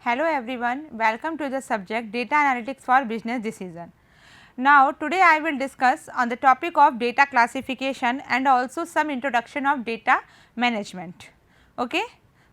Hello everyone, welcome to the subject Data Analytics for Business Decision. Now today I will discuss on the topic of data classification and also some introduction of data management. Okay?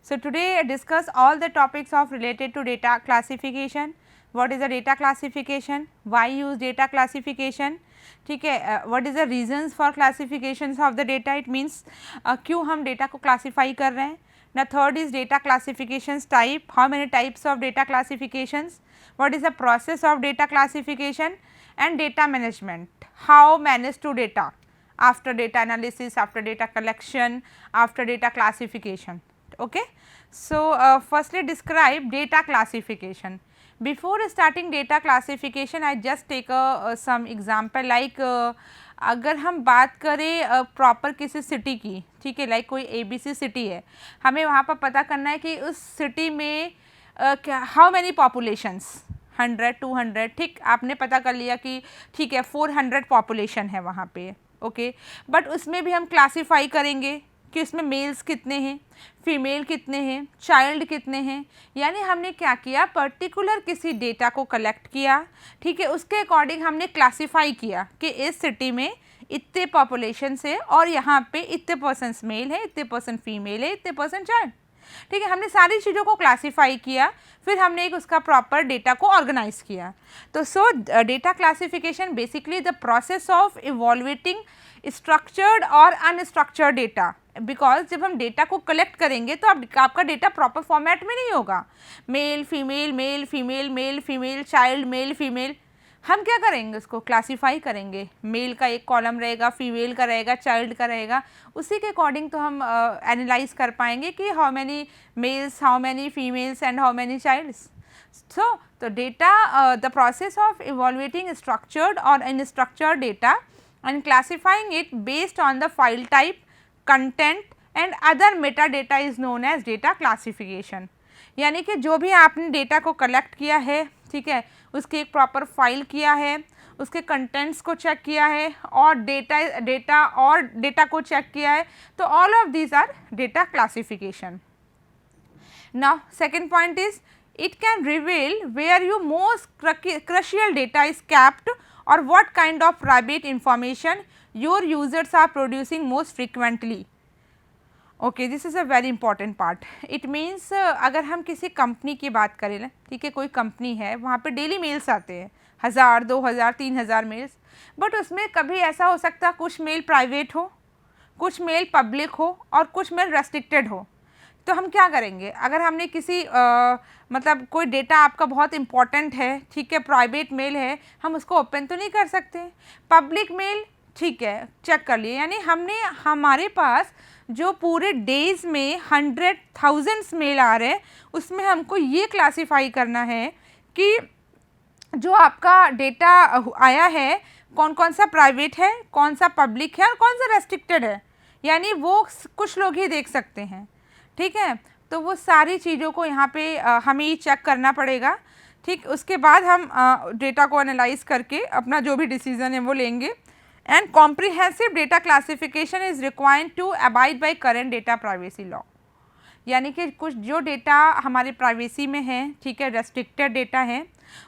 So today I discuss all the topics of related to data classification. What is the data classification, why use data classification, ठीक है, what is the reasons for classifications of the data, it means क्यों हम data को classify कर रहे हैं. Now third is data classifications type, how many types of data classifications, what is the process of data classification and data management, how manage to data after data analysis, after data collection, after data classification. Okay. So firstly describe data classification. Before starting data classification I just take some example like अगर हम बात करें proper किसी city की, ठीक है, like कोई ABC city है, हमें वहाँ पर पता करना है कि उस सिटी में क्या हाउ मैनी पॉपुलेशंस 100 200, ठीक, आपने पता कर लिया कि ठीक है 400 पॉपुलेशन है वहाँ पे. ओके, बट उसमें भी हम क्लासीफाई करेंगे कि उसमें मेल्स कितने हैं, फीमेल कितने हैं, चाइल्ड कितने हैं. यानी हमने क्या किया, पर्टिकुलर किसी डेटा को कलेक्ट किया, ठीक है, उसके अकॉर्डिंग हमने क्लासीफाई किया कि इस सिटी में इतने पॉपुलेशन से और यहाँ पे इतने परसेंट मेल है, इतने परसेंट फीमेल है, इतने परसेंट चाइल्ड. ठीक है, हमने सारी चीज़ों को क्लासीफाई किया, फिर हमने एक उसका प्रॉपर डेटा को ऑर्गेनाइज किया. तो so data classification basically the process of evaluating structured और अनस्ट्रक्चर्ड डेटा. बिकॉज जब हम डेटा को कलेक्ट करेंगे तो आपका डेटा प्रॉपर फॉर्मेट में नहीं होगा, male female male female male female child male female. हम क्या करेंगे, उसको क्लासीफाई करेंगे, मेल का एक कॉलम रहेगा, फीमेल का रहेगा, चाइल्ड का रहेगा, उसी के अकॉर्डिंग तो हम एनालाइज कर पाएंगे कि how many males, how many females and how many childs. तो data the process of evaluating structured और unstructured data and classifying it based on the file type, content and other metadata is known as data classification. यानी कि जो भी आपने data को collect किया है, ठीक है, उसकी एक प्रॉपर फाइल किया है, उसके कंटेंट्स को चेक किया है और डेटा को चेक किया है, तो all of these are data classification. Now second point is it can reveal where your most crucial data is kept or what kind of private information your users are producing most frequently. Okay, this is a very important part. It means अगर हम किसी company की बात करें, ठीक है, कोई company है, वहाँ पे डेली मेल्स आते हैं 1000 2000 3000 मेल्स, बट उसमें कभी ऐसा हो सकता है कुछ मेल प्राइवेट हो, कुछ मेल पब्लिक हो और कुछ मेल रेस्ट्रिक्टेड हो. तो हम क्या करेंगे, अगर हमने किसी मतलब कोई डेटा आपका बहुत इंपॉर्टेंट है, ठीक है, प्राइवेट मेल है, हम उसको ओपन तो नहीं कर सकते. पब्लिक मेल ठीक है चेक कर लिए, यानी हमने हमारे पास जो पूरे डेज में 100,000 मेल आ रहे हैं उसमें हमको ये क्लासीफाई करना है कि जो आपका डेटा आया है कौन कौन सा प्राइवेट है, कौन सा पब्लिक है और कौन सा रेस्ट्रिक्टेड है. यानी वो कुछ लोग ही देख सकते हैं, ठीक है. तो वो सारी चीज़ों को यहाँ पे हमें ही चेक करना पड़ेगा, ठीक. उसके बाद हम डेटा को एनालाइज करके अपना जो भी डिसीजन है वो लेंगे. And comprehensive data classification is required to abide by current data privacy law. यानी कि कुछ जो डेटा हमारे प्राइवेसी में है, ठीक है, रेस्ट्रिक्टेड डेटा है,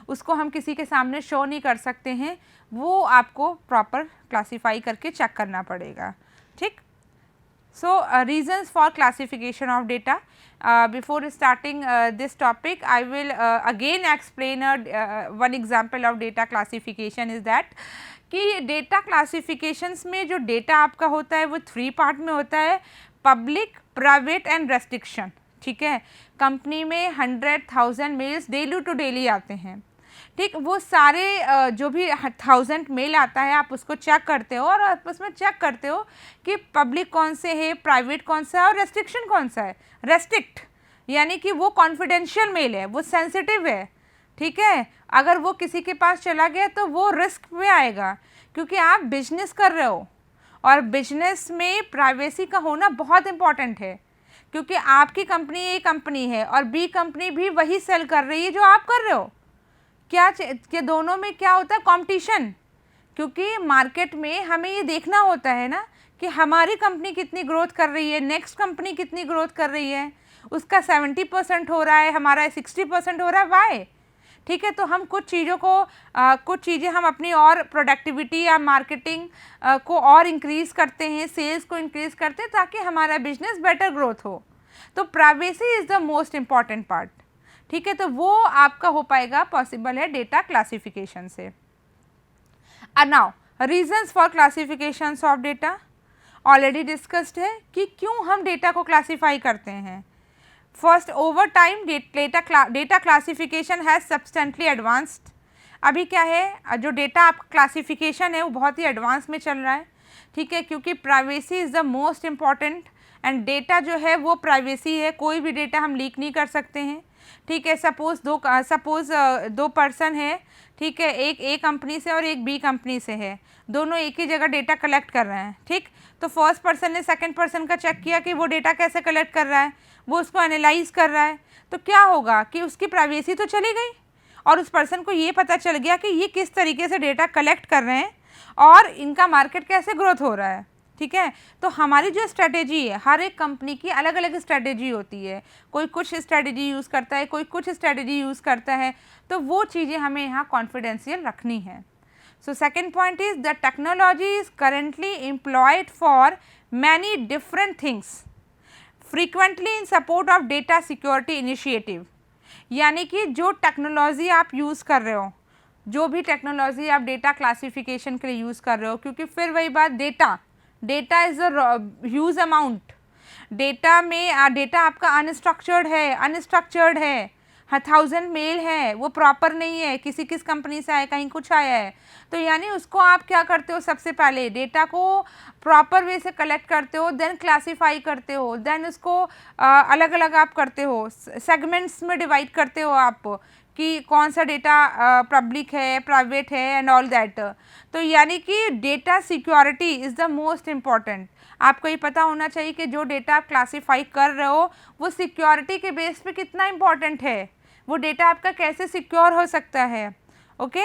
उसको हम किसी के सामने शो नहीं कर सकते हैं, वो आपको प्रॉपर क्लासीफाई करके चेक करना पड़ेगा, ठीक. So reasons for classification of data. Before starting this topic, I will again explain one example of data classification is that कि data classifications में जो data आपका होता है वो 3 पार्ट में होता है, पब्लिक, प्राइवेट एंड रेस्ट्रिक्शन. ठीक है, कंपनी में 100,000 मेल्स डेली टू डेली आते हैं, ठीक. वो सारे जो भी 1000 मेल आता है आप उसको चेक करते हो और आप उसमें चेक करते हो कि पब्लिक कौन से है, प्राइवेट कौन सा है और रेस्ट्रिक्शन कौन सा है. रेस्ट्रिक्ट यानी कि वो कॉन्फिडेंशियल मेल है, वो सेंसिटिव है, ठीक है. अगर वो किसी के पास चला गया तो वो रिस्क में आएगा, क्योंकि आप बिजनेस कर रहे हो और बिजनेस में प्राइवेसी का होना बहुत इम्पॉर्टेंट है, क्योंकि आपकी कंपनी ए कंपनी है और बी कंपनी भी वही सेल कर रही है जो आप कर रहे हो. क्या कि दोनों में क्या होता है, कंपटीशन. क्योंकि मार्केट में हमें ये देखना होता है ना कि हमारी कंपनी कितनी ग्रोथ कर रही है, नेक्स्ट कंपनी कितनी ग्रोथ कर रही है. उसका 70% हो रहा है, हमारा 60% हो रहा है, वाई? ठीक है, तो हम कुछ चीज़ों को कुछ चीज़ें हम अपनी और प्रोडक्टिविटी या मार्केटिंग को और इंक्रीज़ करते हैं, सेल्स को इंक्रीज़ करते हैं ताकि हमारा बिजनेस बेटर ग्रोथ हो। तो privacy is the most important part. ठीक है, तो वो आपका हो पाएगा, पॉसिबल है डेटा क्लासिफिकेशन से। Now reasons for classifications of data already discussed है कि क्यों हम डेटा को क्लासीफाई करते हैं। First, over time data classification has substantially advanced. अभी क्या है, जो डेटा आप क्लासिफिकेशन है वो बहुत ही एडवांस में चल रहा है। ठीक है, क्योंकि privacy is the most important and data जो है वो प्राइवेसी है, कोई भी डेटा हम लीक नहीं कर सकते हैं। ठीक है, सपोज़ दो पर्सन है, ठीक है, एक ए कंपनी से और एक बी कंपनी से है, दोनों एक ही जगह डेटा कलेक्ट कर रहे हैं। ठीक, तो फर्स्ट पर्सन ने सेकंड पर्सन का चेक किया कि वो डेटा कैसे कलेक्ट कर रहा है, वो उसको एनालाइज कर रहा है, तो क्या होगा कि उसकी प्राइवेसी तो चली गई और उस पर्सन को ये पता चल गया कि ये किस तरीके से डेटा कलेक्ट कर रहे हैं और इनका मार्केट कैसे ग्रोथ हो रहा है। ठीक है, तो हमारी जो स्ट्रेटेजी है, हर एक कंपनी की अलग अलग स्ट्रेटेजी होती है, कोई कुछ स्ट्रेटेजी यूज़ करता है, कोई कुछ स्ट्रेटेजी यूज़ करता है, तो वो चीज़ें हमें यहाँ कॉन्फिडेंशियल रखनी है। So second point is the technology is currently employed for many different things, frequently in support of data security initiative। यानी कि जो टेक्नोलॉजी आप यूज़ कर रहे हो, जो भी टेक्नोलॉजी आप डेटा क्लासिफिकेशन के लिए यूज़ कर रहे हो, क्योंकि फिर वही बात, data is a huge amount. Data में डेटा आपका अनस्ट्रक्चर्ड है, 1000 मेल है, वो प्रॉपर नहीं है, किस कंपनी से आया, कहीं कुछ आया है, तो यानी उसको आप क्या करते हो, सबसे पहले डेटा को प्रॉपर वे से कलेक्ट करते हो, देन क्लासीफाई करते हो, देन उसको अलग अलग आप करते हो, सेगमेंट्स में डिवाइड करते हो आप कि कौन सा डेटा पब्लिक है, प्राइवेट है एंड ऑल दैट। तो यानी कि data security is the most important. आपको ये पता होना चाहिए कि जो डेटा आप क्लासीफाई कर रहे हो वो सिक्योरिटी के बेस पे कितना इम्पॉर्टेंट है, वो डेटा आपका कैसे सिक्योर हो सकता है। Okay,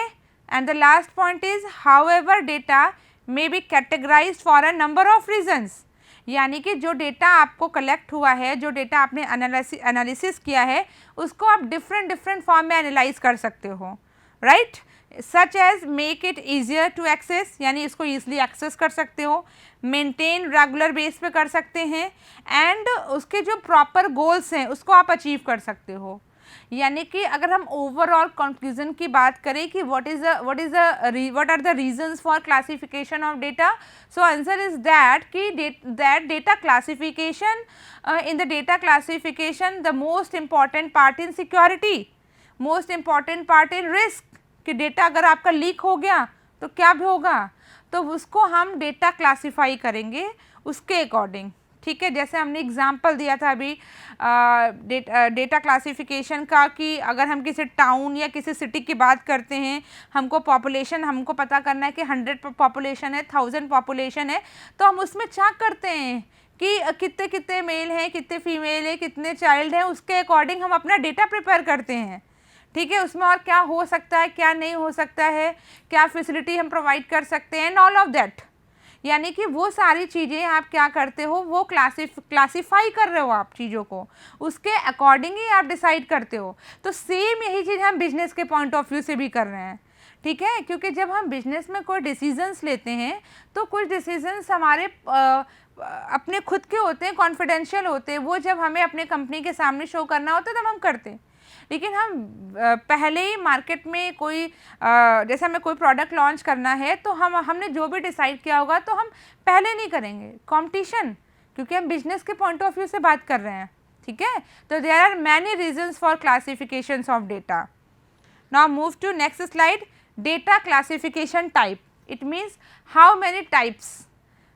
and the last point is however data may be categorised for a number of reasons. यानी कि जो डेटा आपको कलेक्ट हुआ है, जो डेटा आपने एनालिसिस किया है, उसको आप डिफरेंट फॉर्म में एनालाइज कर सकते हो, right. Such as make it easier to access, यानी इसको ईजिली एक्सेस कर सकते हो, मेंटेन रेगुलर बेस पे कर सकते हैं, एंड उसके जो प्रॉपर गोल्स हैं उसको आप अचीव कर सकते हो। यानी कि अगर हम ओवरऑल कंक्लूजन की बात करें कि what are the reasons for classification of data, so answer is that data classification, in the data classification the most important part in security, most important part in risk, कि data अगर आपका leak हो गया तो क्या भी होगा, तो उसको हम डेटा क्लासीफाई करेंगे उसके अकॉर्डिंग। ठीक है, जैसे हमने एग्जांपल दिया था अभी डेटा क्लासिफिकेशन का कि अगर हम किसी टाउन या किसी सिटी की बात करते हैं, हमको पता करना है कि 100 पॉपुलेशन है, 1000 पॉपुलेशन है, तो हम उसमें चेक करते हैं कि कितने मेल हैं, कितने फीमेल है, कितने चाइल्ड हैं, उसके अकॉर्डिंग हम अपना डेटा प्रिपेयर करते हैं। ठीक है, उसमें और क्या हो सकता है, क्या नहीं हो सकता है, क्या फैसिलिटी हम प्रोवाइड कर सकते हैं एंड ऑल ऑफ दैट। यानी कि वो सारी चीज़ें आप क्या करते हो, वो क्लासीफाई कर रहे हो आप चीज़ों को, उसके अकॉर्डिंग ही आप डिसाइड करते हो। तो सेम यही चीज़ हम बिजनेस के पॉइंट ऑफ व्यू से भी कर रहे हैं। ठीक है, क्योंकि जब हम बिजनेस में कोई डिसीजंस लेते हैं तो कुछ डिसीजंस हमारे अपने खुद के होते हैं, कॉन्फिडेंशियल होते हैं, वो जब हमें अपने कंपनी के सामने शो करना होता है तब हम करते हैं। लेकिन हम पहले ही मार्केट में कोई जैसे हमें कोई प्रोडक्ट लॉन्च करना है तो हमने जो भी डिसाइड किया होगा तो हम पहले नहीं करेंगे कंपटीशन, क्योंकि हम बिजनेस के पॉइंट ऑफ व्यू से बात कर रहे हैं। ठीक है, तो there are many reasons for classifications of data. Now move to next slide, data classification type. It means how many types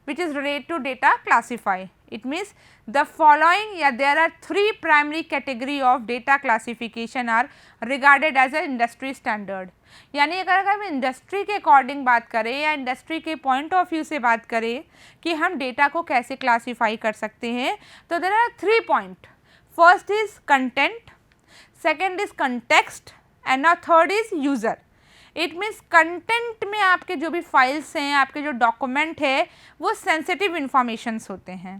which is related to data classify. It means the following, there are 3 primary category of data classification are regarded as a industry standard. यानी अगर हम industry के according बात करें या industry के point of view से बात करें कि हम डेटा को कैसे क्लासीफाई कर सकते हैं, तो there are 3 point. First is content, second is context and third is user. It means content में आपके जो भी फाइल्स हैं, आपके जो डॉक्यूमेंट है, वो सेंसिटिव इंफॉर्मेशंस होते हैं।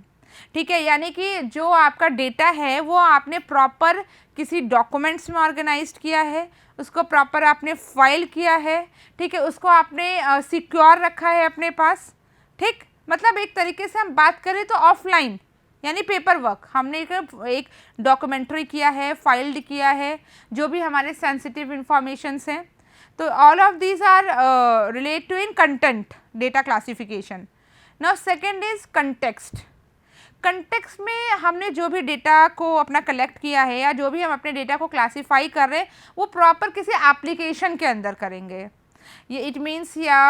ठीक है, यानी कि जो आपका डेटा है वो आपने प्रॉपर किसी डॉक्यूमेंट्स में ऑर्गेनाइज्ड किया है, उसको प्रॉपर आपने फाइल किया है, ठीक है, उसको आपने सिक्योर रखा है अपने पास, ठीक। मतलब एक तरीके से हम बात करें तो ऑफलाइन यानी पेपर वर्क, हमने एक डॉक्यूमेंट्री किया है, फाइल्ड किया है, जो भी हमारे सेंसिटिव इंफॉर्मेशंस हैं, तो all of these are relate to in content data classification. Now second is context. Context में हमने जो भी डेटा को अपना कलेक्ट किया है या जो भी हम अपने डेटा को क्लासीफाई कर रहे हैं वो प्रॉपर किसी एप्लीकेशन के अंदर करेंगे। ये इट मीन्स या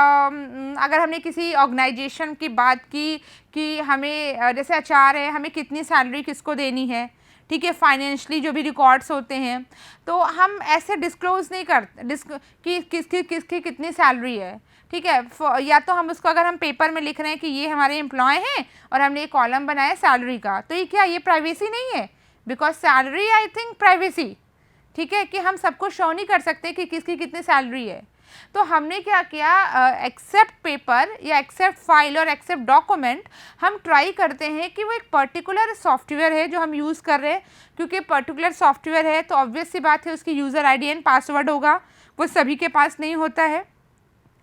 अगर हमने किसी ऑर्गेनाइजेशन की बात की कि हमें जैसे एचआर है, हमें कितनी सैलरी किसको देनी है, ठीक है, फाइनेंशियली जो भी रिकॉर्ड्स होते हैं, तो हम ऐसे डिस्क्लोज़ नहीं करते कि किसकी कितनी सैलरी है, ठीक है। या तो हम उसको अगर हम पेपर में लिख रहे हैं कि ये हमारे एम्प्लॉय हैं और हमने एक कॉलम बनाया सैलरी का, तो ये क्या, ये प्राइवेसी नहीं है? Because salary I think privacy, ठीक है, कि हम सबको शो नहीं कर सकते कि किसकी कितनी सैलरी है। तो हमने क्या किया, एक्सेप्ट पेपर या एक्सेप्ट फाइल और एक्सेप्ट डॉक्यूमेंट, हम ट्राई करते हैं कि वो एक पर्टिकुलर सॉफ्टवेयर है जो हम यूज़ कर रहे हैं, क्योंकि पर्टिकुलर सॉफ्टवेयर है तो ऑब्वियस सी बात है उसकी यूज़र आईडी एंड पासवर्ड होगा, वो सभी के पास नहीं होता है,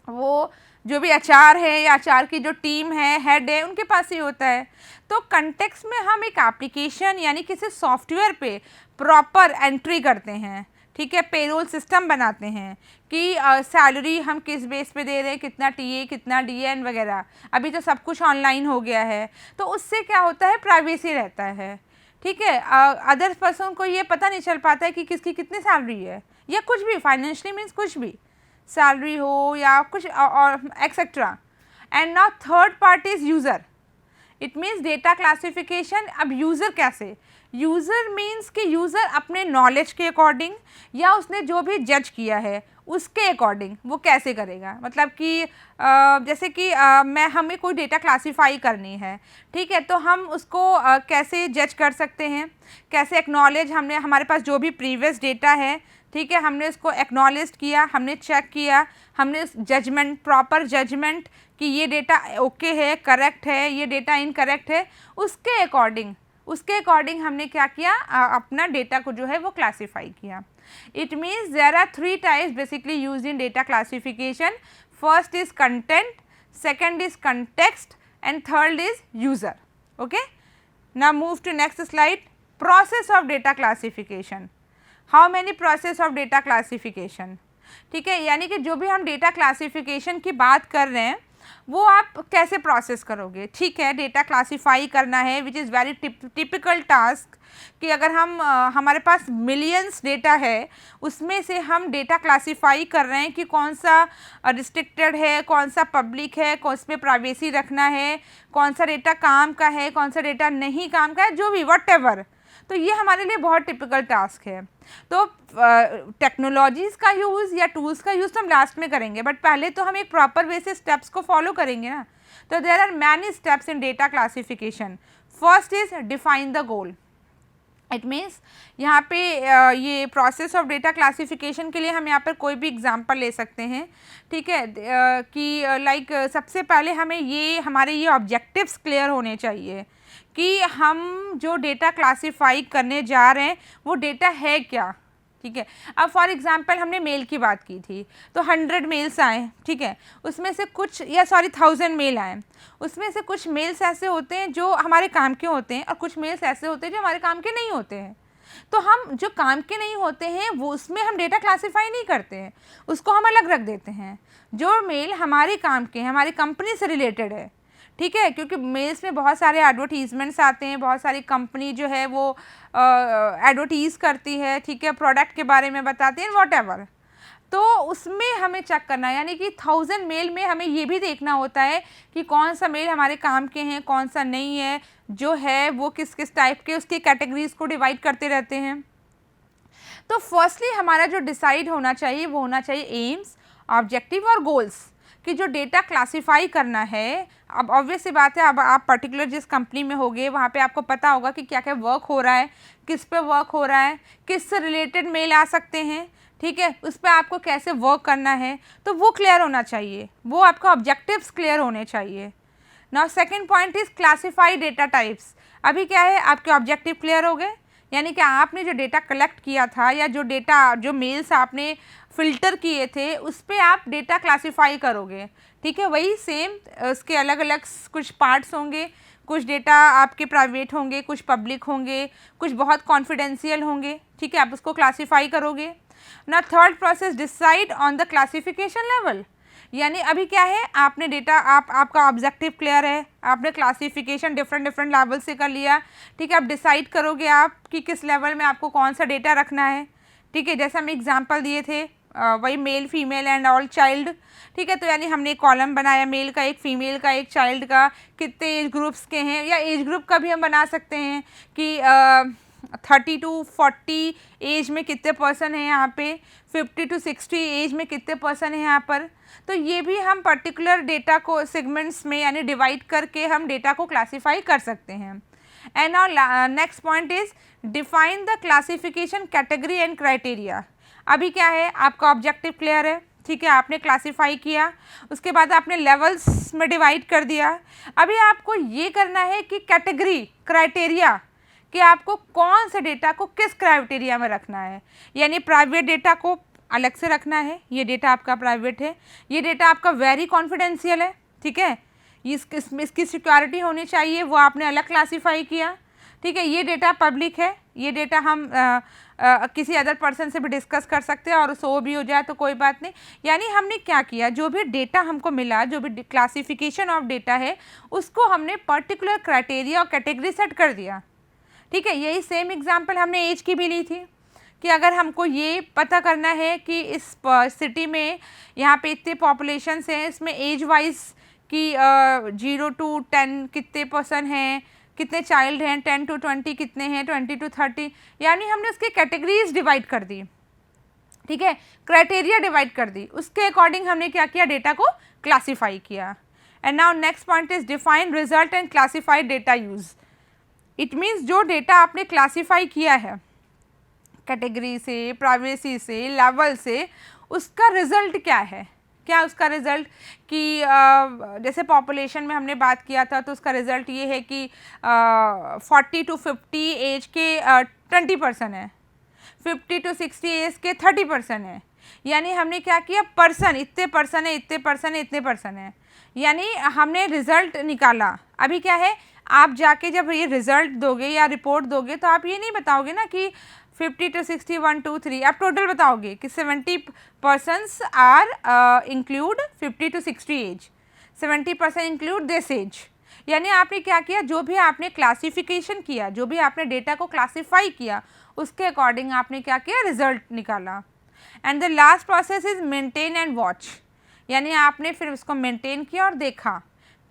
वो जो भी एचआर है या एचआर की जो टीम है, हेड है, उनके पास ही होता है। तो कंटेक्स्ट में हम एक एप्लीकेशन यानी किसी सॉफ्टवेयर पे प्रॉपर एंट्री करते हैं, ठीक है, पेरोल सिस्टम बनाते हैं कि सैलरी हम किस बेस पे दे रहे हैं, कितना टीए, कितना डीएन वगैरह। अभी तो सब कुछ ऑनलाइन हो गया है, तो उससे क्या होता है, प्राइवेसी रहता है, ठीक है। अदर पर्सन को ये पता नहीं चल पाता है कि किसकी कितनी सैलरी है या कुछ भी, फाइनेंशियली मीन्स कुछ भी सैलरी हो या कुछ और etcetera. And now third part is user. It means data classification. अब यूज़र कैसे, यूज़र मीन्स कि यूज़र अपने नॉलेज के अकॉर्डिंग या उसने जो भी जज किया है उसके अकॉर्डिंग वो कैसे करेगा। मतलब कि जैसे कि हमें कोई डेटा क्लासीफाई करनी है, ठीक है, तो हम उसको कैसे जज कर सकते हैं, कैसे एक्नॉलेज, हमने हमारे पास जो भी प्रीवियस डेटा है, ठीक है, हमने उसको एक्नॉलेज किया, हमने चेक किया, हमने जजमेंट, प्रॉपर जजमेंट कि ये डेटा ओके है, करेक्ट है, ये डेटा इनकरेक्ट है, उसके अकॉर्डिंग हमने क्या किया, अपना डेटा को जो है वो क्लासीफाई किया। It means there are 3 types basically used in data classification. First is content, second is context and third is user. Okay, now move to next slide. Process of data classification. How many process of data classification, ठीक है, यानी कि जो भी हम data classification की बात कर रहे हैं वो आप कैसे प्रोसेस करोगे। ठीक है, डेटा क्लासीफाई करना है which is very typical task कि अगर हम हमारे पास मिलियंस डेटा है, उसमें से हम डेटा क्लासीफाई कर रहे हैं कि कौन सा रिस्ट्रिक्टेड है, कौन सा पब्लिक है, कौन उसमें प्राइवेसी रखना है, कौन सा डेटा काम का है, कौन सा डेटा नहीं काम का है, जो भी व्हाटएवर। तो ये हमारे लिए बहुत टिपिकल टास्क है। तो टेक्नोलॉजीज़ का यूज़ या टूल्स का यूज़ तो हम लास्ट में करेंगे, बट पहले तो हम एक प्रॉपर वे से स्टेप्स को फॉलो करेंगे ना। तो there are many steps in data classification. First is define the goal. It means यहाँ पे ये प्रोसेस ऑफ डेटा क्लासिफिकेशन के लिए हम यहाँ पर कोई भी एग्जांपल ले सकते हैं, ठीक है, कि लाइक सबसे पहले हमें ये हमारे ये ऑब्जेक्टिव्स क्लियर होने चाहिए कि हम जो डेटा क्लासीफाई करने जा रहे हैं वो डेटा है क्या, ठीक है। अब फॉर एग्जांपल हमने मेल की बात की थी, तो 100 मेल्स आए, ठीक है, उसमें से कुछ 1000 मेल आए, उसमें से कुछ मेल्स ऐसे होते हैं जो हमारे काम के होते हैं और कुछ मेल्स ऐसे होते हैं जो हमारे काम के नहीं होते हैं। तो हम जो काम के नहीं होते हैं वो उसमें हम डेटा क्लासीफाई नहीं करते हैं, उसको हम अलग रख देते हैं। जो मेल हमारे काम के, हमारी कंपनी से रिलेटेड है, ठीक है, क्योंकि मेल्स में बहुत सारे एडवर्टीज़मेंट्स आते हैं, बहुत सारी कंपनी जो है वो एडवर्टीज़ करती है, ठीक है, प्रोडक्ट के बारे में बताते हैं व्हाटएवर। तो उसमें हमें चेक करना है, यानी कि 1000 मेल में हमें ये भी देखना होता है कि कौन सा मेल हमारे काम के हैं, कौन सा नहीं है, जो है वो किस किस टाइप के, उसकी कैटेगरीज़ को डिवाइड करते रहते हैं। तो फर्स्टली हमारा जो डिसाइड होना चाहिए वो होना चाहिए एम्स, ऑब्जेक्टिव और गोल्स, कि जो डेटा क्लासीफाई करना है। अब ऑब्वियस सी बात है, अब आप पर्टिकुलर जिस कंपनी में होगे वहाँ पे आपको पता होगा कि क्या क्या वर्क हो रहा है, किस पे वर्क हो रहा है, किस से रिलेटेड मेल आ सकते हैं, ठीक है, उस पर आपको कैसे वर्क करना है, तो वो क्लियर होना चाहिए, वो आपका ऑब्जेक्टिव्स क्लियर होने चाहिए। Now second point is classify data types. अभी क्या है, आपके ऑब्जेक्टिव क्लियर हो गए, यानी कि आपने जो डेटा कलेक्ट किया था या जो डेटा जो मेल्स आपने फ़िल्टर किए थे उस पर आप डेटा क्लासीफाई करोगे, ठीक है। वही सेम उसके अलग अलग कुछ पार्ट्स होंगे, कुछ डेटा आपके प्राइवेट होंगे, कुछ पब्लिक होंगे, कुछ बहुत कॉन्फिडेंशियल होंगे, ठीक है, आप उसको क्लासीफाई करोगे ना। Third process decide on the classification level, यानी अभी क्या है, आपने डेटा आपका ऑब्जेक्टिव क्लियर है, आपने क्लासिफिकेशन डिफरेंट लेवल से कर लिया, ठीक है। आप डिसाइड करोगे आप कि किस लेवल में आपको कौन सा डेटा रखना है, ठीक है। जैसे हम एग्जांपल दिए थे वही male female and all child, ठीक है। तो यानी हमने एक कॉलम बनाया, मेल का एक, फीमेल का एक, चाइल्ड का, कितने एज ग्रुप्स के हैं, या एज ग्रुप का भी हम बना सकते हैं कि 30 to 40 एज में कितने पर्सन हैं यहाँ पे, 50 to 60 एज में कितने पर्सन हैं यहाँ पर। तो ये भी हम पर्टिकुलर डेटा को सेगमेंट्स में यानी डिवाइड करके हम डेटा को क्लासीफाई कर सकते हैं। And now next point is define the classification category and criteria. अभी क्या है, आपका ऑब्जेक्टिव क्लियर है, ठीक है, आपने क्लासीफाई किया, उसके बाद आपने लेवल्स में डिवाइड कर दिया। अभी आपको ये करना है कि कैटेगरी, क्राइटेरिया, कि आपको कौन से डेटा को किस क्राइटेरिया में रखना है। यानी प्राइवेट डेटा को अलग से रखना है, ये डेटा आपका प्राइवेट है, ये डेटा आपका वेरी कॉन्फिडेंशियल है, ठीक है, इसकी सिक्योरिटी होनी चाहिए, वो आपने अलग क्लासीफाई किया, ठीक है। ये डेटा पब्लिक है, ये डेटा हम किसी अदर पर्सन से भी डिस्कस कर सकते हैं और सो भी हो जाए तो कोई बात नहीं। यानी हमने क्या किया, जो भी डेटा हमको मिला, जो भी क्लासिफिकेशन ऑफ डेटा है, उसको हमने पर्टिकुलर क्राइटेरिया और कैटेगरी सेट कर दिया, ठीक है। यही सेम एग्जांपल हमने एज की भी ली थी कि अगर हमको ये पता करना है कि इस सिटी में यहाँ पे इतने पॉपुलेशंस हैं, इसमें एज वाइज कि 0 to 10 कितने पर्सन हैं, कितने चाइल्ड हैं, 10 to 20 कितने हैं, 20 to 30, यानी हमने उसकी कैटेगरीज डिवाइड कर दी, ठीक है, क्राइटेरिया डिवाइड कर दी, उसके अकॉर्डिंग हमने क्या किया, डेटा को क्लासीफाई किया। And now next point is define result and classified data use. It means जो डेटा आपने क्लासीफाई किया है कैटेगरी से, प्राइवेसी से, लेवल से, उसका रिज़ल्ट क्या है, क्या उसका रिज़ल्ट कि जैसे पॉपुलेशन में हमने बात किया था तो उसका रिज़ल्ट ये है कि 40 to 50 एज के 20% है, 50 to 60 एज के 30% है। यानी हमने क्या किया, पर्सन, इतने पर्सन है, इतने पर्सन है, इतने पर्सन है, यानी हमने रिज़ल्ट निकाला। अभी क्या है, आप जाके जब ये रिज़ल्ट दोगे या रिपोर्ट दोगे तो आप ये नहीं बताओगे ना कि 50 to 60 1 2 3, आप टोटल बताओगे कि 70 persons are include 50 to 60 age, 70% include this age. यानी आपने क्या किया, जो भी आपने क्लासिफिकेशन किया, जो भी आपने डेटा को क्लासीफाई किया, उसके अकॉर्डिंग आपने क्या किया, रिजल्ट निकाला। And the last process is maintain and watch, यानी आपने फिर उसको मेंटेन किया और देखा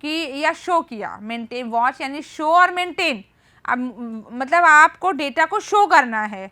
कि या शो किया। मेंटेन, वॉच यानी शो और मेंटेन, अब मतलब आपको डेटा को शो करना है,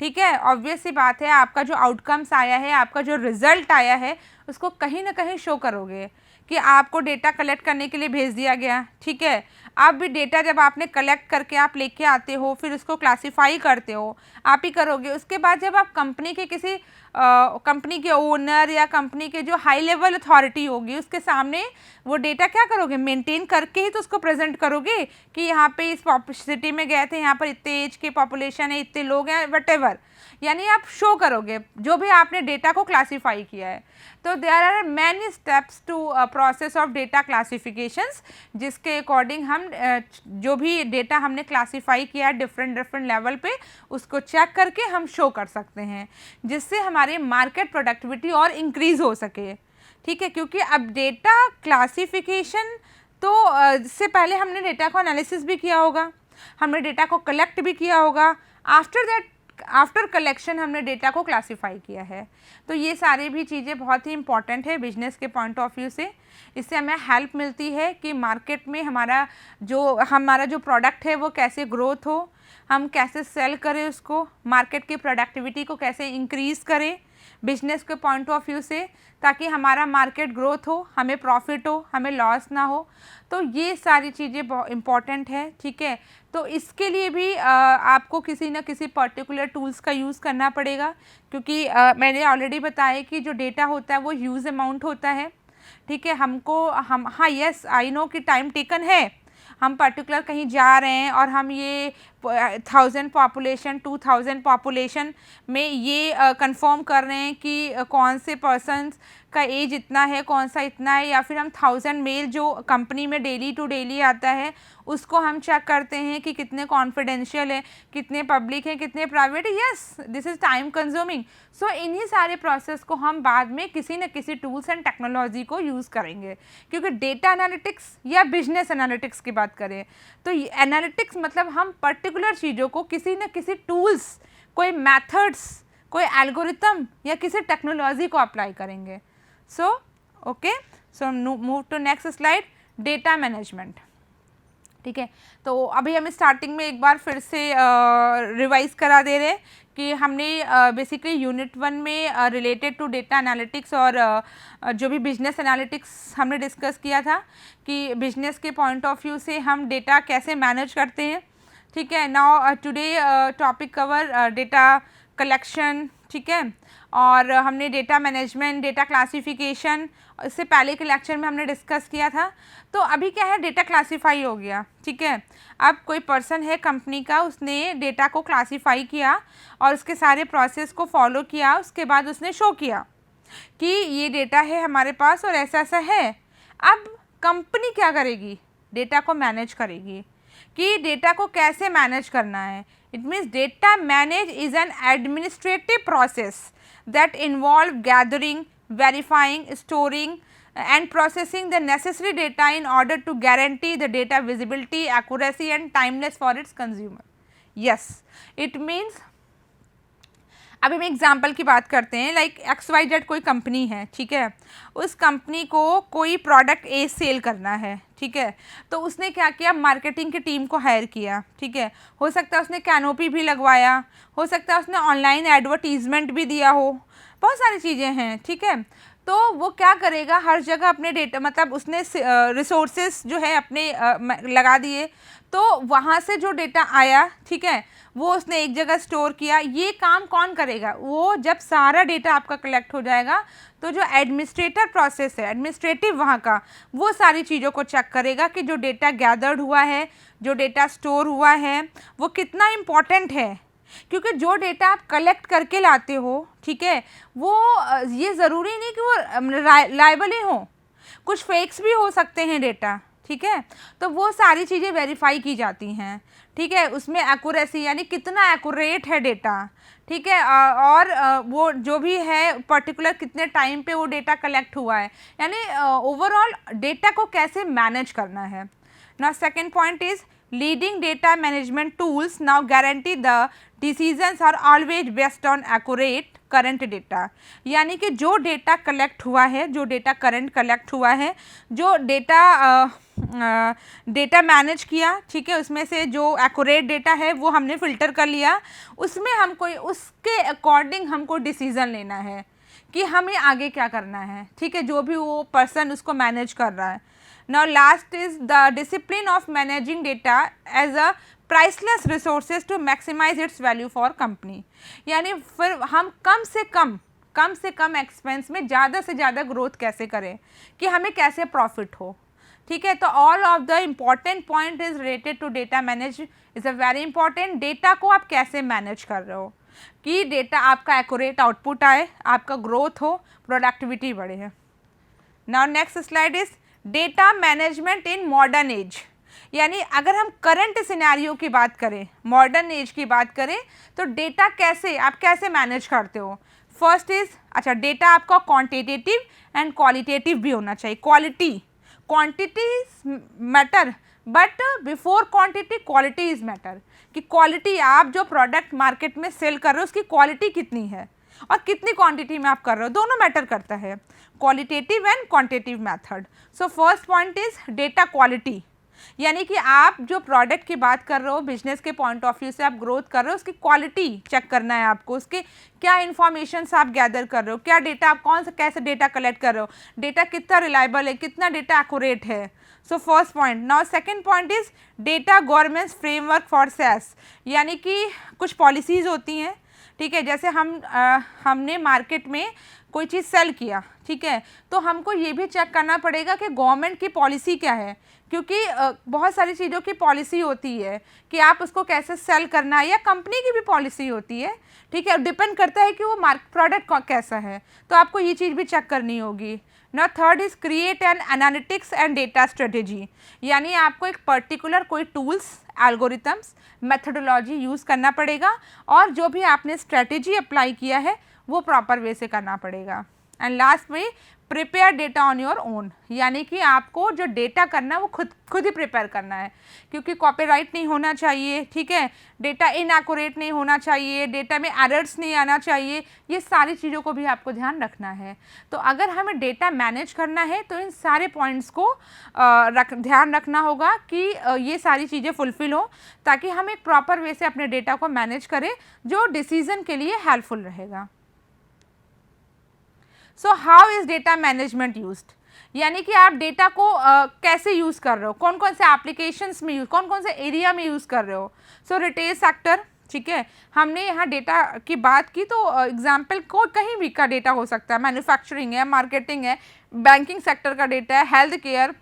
ठीक है। ऑब्वियस सी बात है, आपका जो आउटकम्स आया है, आपका जो रिज़ल्ट आया है, उसको कहीं ना कहीं शो करोगे कि आपको डेटा कलेक्ट करने के लिए भेज दिया गया, ठीक है। आप भी डेटा जब आपने कलेक्ट करके आप लेके आते हो, फिर उसको क्लासीफाई करते हो, आप ही करोगे। उसके बाद जब आप कंपनी के किसी कंपनी के ओनर या कंपनी के जो हाई लेवल अथॉरिटी होगी उसके सामने वो डेटा क्या करोगे, मेंटेन करके ही तो उसको प्रेजेंट करोगे कि यहाँ पे इस सिटी में गए थे, यहाँ पर इतने एज के पॉपुलेशन है, इतने लोग हैं, वटेवर, यानी आप शो करोगे जो भी आपने डेटा को क्लासीफाई किया है। तो there are many steps to process of data classifications, जिसके अकॉर्डिंग हम जो भी डेटा हमने क्लासीफाई किया है डिफरेंट लेवल पे, उसको चेक करके हम शो कर सकते हैं, जिससे हमारे मार्केट प्रोडक्टिविटी और इंक्रीज़ हो सके, ठीक है। क्योंकि अब डेटा क्लासिफिकेशन तो इससे पहले हमने डेटा को एनालिसिस भी किया होगा, हमने डेटा को कलेक्ट भी किया होगा, आफ्टर कलेक्शन हमने डेटा को क्लासीफाई किया है। तो ये सारी भी चीज़ें बहुत ही इंपॉर्टेंट है बिजनेस के पॉइंट ऑफ व्यू से। इससे हमें हेल्प मिलती है कि मार्केट में हमारा जो प्रोडक्ट है वो कैसे ग्रोथ हो, हम कैसे सेल करें उसको, मार्केट की प्रोडक्टिविटी को कैसे इंक्रीज़ करें बिजनेस के पॉइंट ऑफ व्यू से, ताकि हमारा मार्केट ग्रोथ हो, हमें प्रॉफिट हो, हमें लॉस ना हो। तो ये सारी चीज़ें बहुत इम्पॉर्टेंट है, ठीक है। तो इसके लिए भी आपको किसी न किसी पर्टिकुलर टूल्स का यूज़ करना पड़ेगा, क्योंकि मैंने ऑलरेडी बताया कि जो डेटा होता है वो ह्यूज अमाउंट होता है। ठीक है, हमको हम हाँ यस आई नो कि टाइम टेकन है, हम पर्टिकुलर कहीं जा रहे हैं और हम ये 1000 पॉपुलेशन 2000 पॉपुलेशन में ये कंफर्म कर रहे हैं कि कौन से पर्सन्स का एज इतना है, कौन सा इतना है, या फिर हम 1000 मेल जो कंपनी में डेली टू डेली आता है उसको हम चेक करते हैं कि कितने कॉन्फिडेंशियल है, कितने पब्लिक हैं, कितने प्राइवेट है। Yes, this is time consuming. So इन्हीं सारे प्रोसेस को हम बाद में किसी न किसी टूल्स एंड टेक्नोलॉजी को यूज़ करेंगे, क्योंकि डेटा एनालिटिक्स या बिजनेस एनालिटिक्स की बात करें तो एनालिटिक्स मतलब हम पर्टिकुलर चीज़ों को किसी न किसी टूल्स, कोई मैथड्स, कोई एल्गोरिथम या किसी टेक्नोलॉजी को अप्लाई करेंगे। So okay, so move to next slide, data management. ठीक है, तो अभी हम स्टार्टिंग में एक बार फिर से रिवाइज करा दे रहे हैं कि हमने बेसिकली यूनिट 1 में रिलेटेड टू डेटा एनालिटिक्स और जो भी बिजनेस एनालिटिक्स हमने डिस्कस किया था कि बिजनेस के पॉइंट ऑफ व्यू से हम डेटा कैसे मैनेज करते हैं। ठीक है, now today topic cover data collection. ठीक है, और हमने डेटा मैनेजमेंट, डेटा क्लासिफिकेशन इससे पहले के लेक्चर में हमने डिस्कस किया था। तो अभी क्या है, डेटा क्लासीफाई हो गया। ठीक है, अब कोई पर्सन है कंपनी का, उसने डेटा को क्लासीफाई किया और उसके सारे प्रोसेस को फॉलो किया, उसके बाद उसने शो किया कि ये डेटा है हमारे पास और ऐसा ऐसा है। अब कंपनी क्या करेगी, डेटा को मैनेज करेगी कि डेटा को कैसे मैनेज करना है। It means data manage is an administrative process that involve gathering, verifying, storing and processing the necessary data in order to guarantee the data visibility, accuracy and timeless for its consumer. Yes, it means अभी हम example की बात करते हैं, like XYZ कोई company है। ठीक है, उस कंपनी को कोई प्रोडक्ट ए सेल करना है। ठीक है, तो उसने क्या किया, मार्केटिंग की टीम को हायर किया। ठीक है, हो सकता है उसने कैनोपी भी लगवाया, हो सकता है उसने ऑनलाइन एडवर्टीजमेंट भी दिया हो, बहुत सारी चीज़ें हैं। ठीक है, तो वो क्या करेगा, हर जगह अपने डेटा मतलब उसने रिसोर्सेस जो है अपने लगा दिए, तो वहाँ से जो डेटा आया, ठीक है, वो उसने एक जगह स्टोर किया। ये काम कौन करेगा, वो जब सारा डेटा आपका कलेक्ट हो जाएगा तो जो एडमिनिस्ट्रेटर प्रोसेस है, एडमिनिस्ट्रेटिव वहाँ का, वो सारी चीज़ों को चेक करेगा कि जो डेटा गैदर्ड हुआ है, जो डेटा स्टोर हुआ है, वो कितना इम्पॉर्टेंट है। क्योंकि जो डेटा आप कलेक्ट करके लाते हो, ठीक है, वो ये ज़रूरी नहीं कि वो लायबल ही हो, कुछ फेक्स भी हो सकते हैं डेटा। ठीक है, तो वो सारी चीज़ें वेरीफाई की जाती हैं। ठीक है, उसमें एक्यूरेसी यानी कितना एक्यूरेट है डेटा। ठीक है, और वो जो भी है पर्टिकुलर कितने टाइम पे वो डेटा कलेक्ट हुआ है, यानी ओवरऑल डेटा को कैसे मैनेज करना है। Now second point is leading data management tools now guarantee the decisions are always based on accurate current data। यानी कि जो डेटा कलेक्ट हुआ है, जो डेटा करंट कलेक्ट हुआ है, जो डेटा मैनेज किया, ठीक है, उसमें से जो एक्यूरेट डेटा है वो हमने फ़िल्टर कर लिया, उसमें हमको उसके अकॉर्डिंग हमको डिसीज़न लेना है कि हमें आगे क्या करना है। ठीक है, जो भी वो पर्सन उसको मैनेज कर रहा है। Now last is the discipline of managing data as a priceless resources to maximize its value for company। यानी फिर हम कम से कम एक्सपेंस में ज़्यादा से ज़्यादा ग्रोथ कैसे करें कि हमें कैसे प्रॉफिट हो। ठीक है, तो all of the important point is related to data manage is a very important. डेटा को आप कैसे मैनेज कर रहे हो कि डेटा आपका एक्यूरेट आउटपुट आए, आपका ग्रोथ हो, प्रोडक्टिविटी बढ़े है। Now next slide is data management in modern age. यानी अगर हम करंट सिनेरियो की बात करें, मॉडर्न एज की बात करें, तो डेटा कैसे आप कैसे मैनेज करते हो। फर्स्ट इज अच्छा, डेटा आपका क्वांटिटेटिव एंड क्वालिटेटिव भी होना चाहिए। Quantity matter but before quantity quality is matter, कि क्वालिटी आप जो प्रोडक्ट मार्केट में सेल कर रहे हो उसकी क्वालिटी कितनी है और कितनी क्वांटिटी में आप कर रहे हो, दोनों मैटर करता है, qualitative and quantitative method. So first point is data quality, यानी कि आप जो प्रोडक्ट की बात कर रहे हो, बिजनेस के पॉइंट ऑफ व्यू से आप ग्रोथ कर रहे हो, उसकी क्वालिटी चेक करना है आपको, उसके क्या इन्फॉर्मेशंस आप गैदर कर रहे हो, क्या डेटा आप कौन सा कैसे डेटा कलेक्ट कर रहे हो, डेटा कितना रिलायबल है, कितना डेटा एक्यूरेट है। So first point. Now second point is data governance framework for SaaS, यानी कि कुछ पॉलिसीज़ होती हैं, ठीक है। जैसे हमने मार्केट में कोई चीज़ सेल किया, ठीक है, तो हमको ये भी चेक करना पड़ेगा कि गवर्नमेंट की पॉलिसी क्या है, क्योंकि बहुत सारी चीज़ों की पॉलिसी होती है कि आप उसको कैसे सेल करना है, या कंपनी की भी पॉलिसी होती है, ठीक है, डिपेंड करता है कि वो प्रोडक्ट कैसा है, तो आपको ये चीज़ भी चेक करनी होगी। ना third is create an analytics and data strategy, यानी आपको एक पर्टिकुलर कोई टूल्स, एल्गोरिथम्स, मेथडोलॉजी यूज़ करना पड़ेगा, और जो भी आपने स्ट्रेटेजी अप्लाई किया है वो प्रॉपर वे से करना पड़ेगा। एंड लास्ट में prepare data on your own, यानी कि आपको जो डेटा करना है वो खुद ही प्रिपेयर करना है, क्योंकि कॉपीराइट नहीं होना चाहिए, ठीक है, डेटा इनएक्यूरेट नहीं होना चाहिए, डेटा में एरर्स नहीं आना चाहिए, ये सारी चीज़ों को भी आपको ध्यान रखना है। तो अगर हमें डेटा मैनेज करना है तो इन सारे पॉइंट्स को ध्यान रखना होगा कि ये सारी चीज़ें फुलफ़िल हो, ताकि हम एक प्रॉपर वे से अपने डेटा को मैनेज करें जो डिसीजन के लिए हेल्पफुल रहेगा। So how is data management used, यानी कि आप डेटा को कैसे यूज़ कर रहे हो, कौन कौन से एप्लीकेशंस में कौन कौन से एरिया में यूज़ कर रहे हो। सो रिटेल सेक्टर, ठीक है, हमने यहाँ डेटा की बात की, तो एग्जाम्पल को कहीं भी का डेटा हो सकता है, मैन्युफैक्चरिंग है, मार्केटिंग है, बैंकिंग सेक्टर का डेटा है, हेल्थ केयर,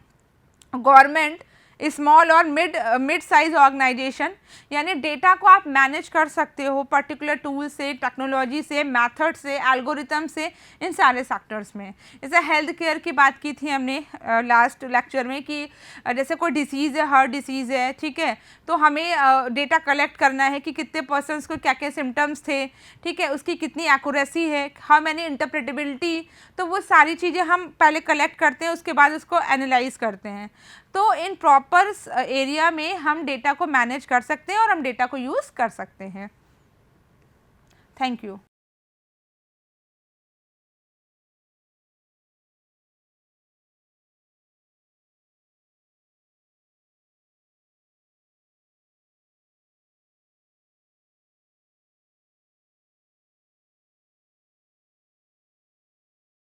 गवर्नमेंट, स्मॉल और मिड साइज ऑर्गेनाइजेशन, यानी डेटा को आप मैनेज कर सकते हो पर्टिकुलर टूल से, टेक्नोलॉजी से, मेथड से, एल्गोरिथम से, इन सारे सेक्टर्स में। जैसे हेल्थ केयर की बात की थी हमने लास्ट लेक्चर में कि जैसे कोई डिसीज़ है, हार्ट डिसीज़ है, ठीक है, तो हमें डेटा कलेक्ट करना है कि कितने पर्सनस को क्या क्या सिम्टम्स थे, ठीक है, उसकी कितनी एक्यूरेसी है, हाउ मैनी इंटरप्रेटेबिलिटी, तो वो सारी चीज़ें हम पहले कलेक्ट करते हैं, उसके बाद उसको एनालाइज करते हैं। तो इन प्रॉपर एरिया में हम डेटा को मैनेज कर सकते हैं और हम डेटा को यूज़ कर सकते हैं। Thank you.